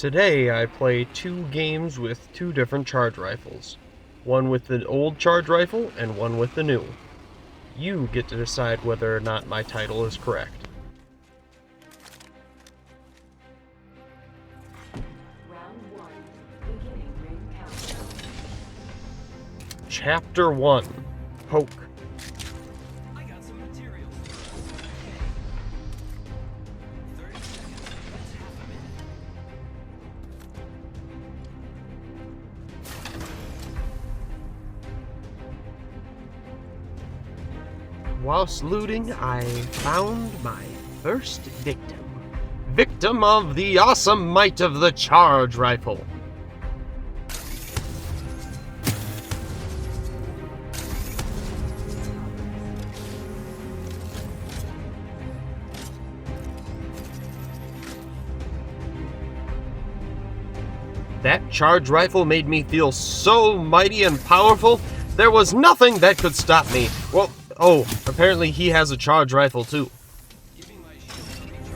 Today I play 2 games with 2 different charge rifles. One with the old charge rifle and one with the new. You get to decide whether or not my title is correct. Round 1, beginning ring countdown. Chapter 1, Poke. I got some materials. 30 seconds. That's half a minute. Whilst looting, I found my first victim. Victim of the awesome might of the charge rifle. That charge rifle made me feel so mighty and powerful, there was nothing that could stop me. Well, apparently he has a charge rifle too. Give me my shield to recharge.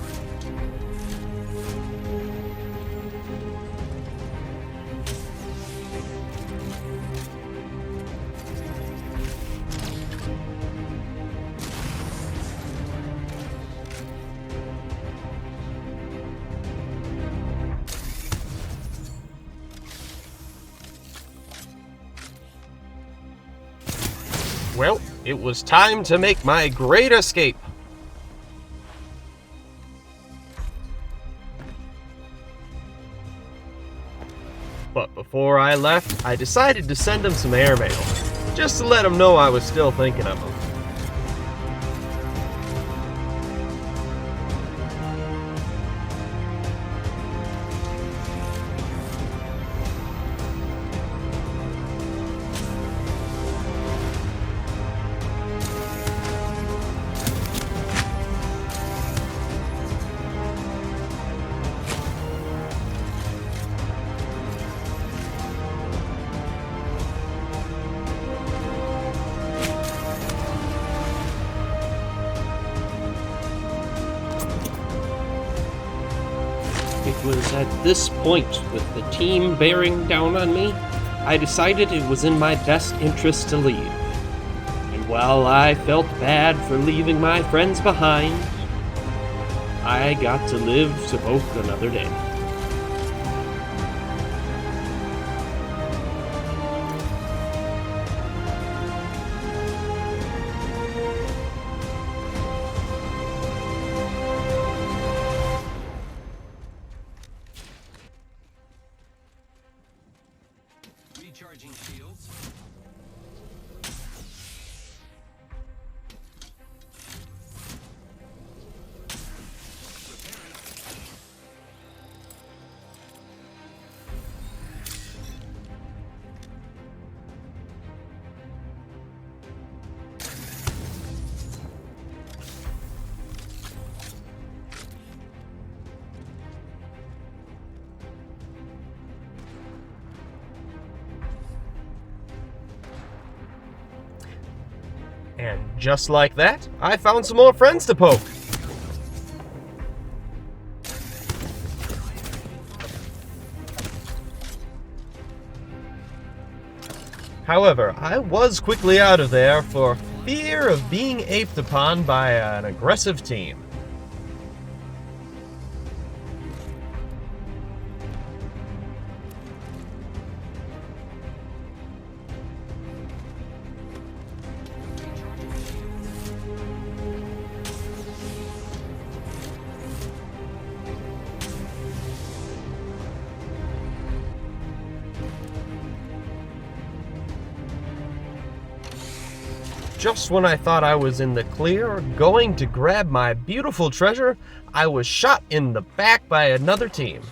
Well, it was time to make my great escape. But before I left, I decided to send him some airmail, just to let him know I was still thinking of him. It was at this point, with the team bearing down on me, I decided it was in my best interest to leave. And while I felt bad for leaving my friends behind, I got to live to poke another day. Recharging shields. And just like that, I found some more friends to poke. However, I was quickly out of there for fear of being aped upon by an aggressive team. Just when I thought I was in the clear, going to grab my beautiful treasure, I was shot in the back by another team.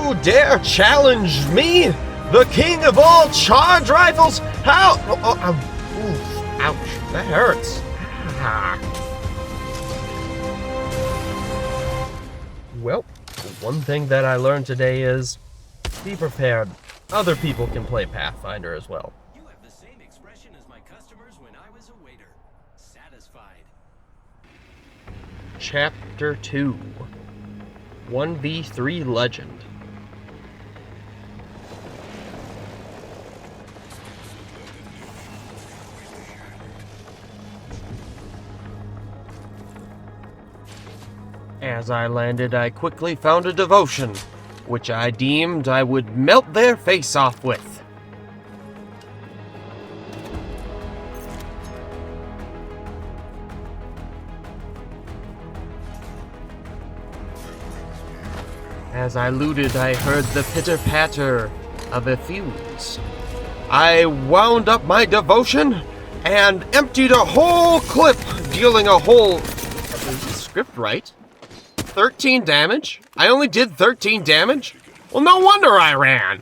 You dare challenge me, the king of all charge rifles? How? Oof, ouch, that hurts. Ah. Well, one thing that I learned today is be prepared. Other people can play Pathfinder as well. You have the same expression as my customers when I was a waiter. Satisfied. Chapter 2 1v3 Legend. As I landed, I quickly found a devotion, which I deemed I would melt their face off with. As I looted, I heard the pitter-patter of a fuse. I wound up my devotion and emptied a whole clip, dealing a whole... Is this script right? 13 damage? I only did 13 damage? Well, no wonder I ran!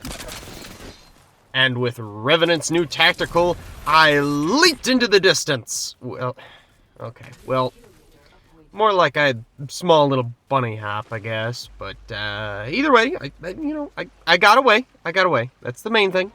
And with Revenant's new tactical, I leaped into the distance. Well, okay, well, more like a small little bunny hop, I guess. But either way, I got away. I got away. That's the main thing.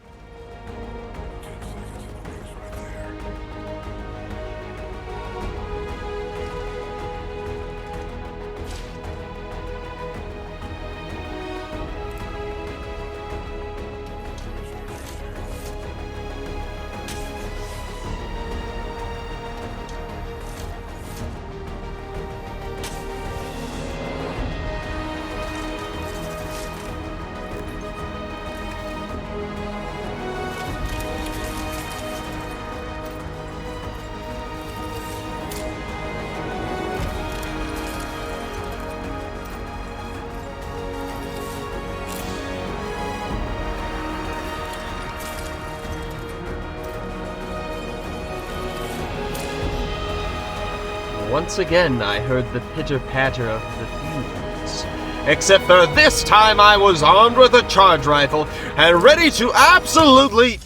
Once again, I heard the pitter-patter of the fuse. Except for this time I was armed with a charge rifle and ready to absolutely...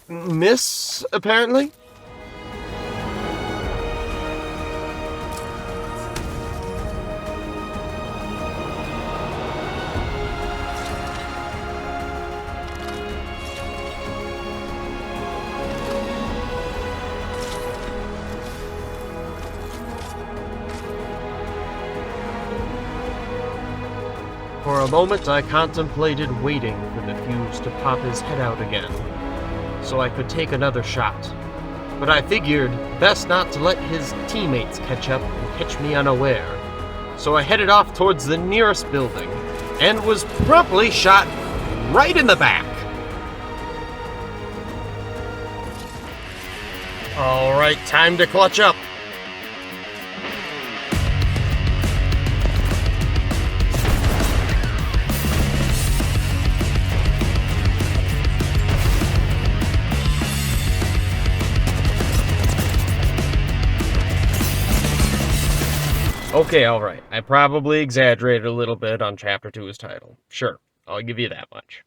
miss, apparently? For a moment, I contemplated waiting for the fuse to pop his head out again, so I could take another shot. But I figured best not to let his teammates catch up and catch me unaware. So I headed off towards the nearest building, and was promptly shot right in the back. Alright, time to clutch up. Okay, alright. I probably exaggerated a little bit on Chapter 2's title. Sure, I'll give you that much.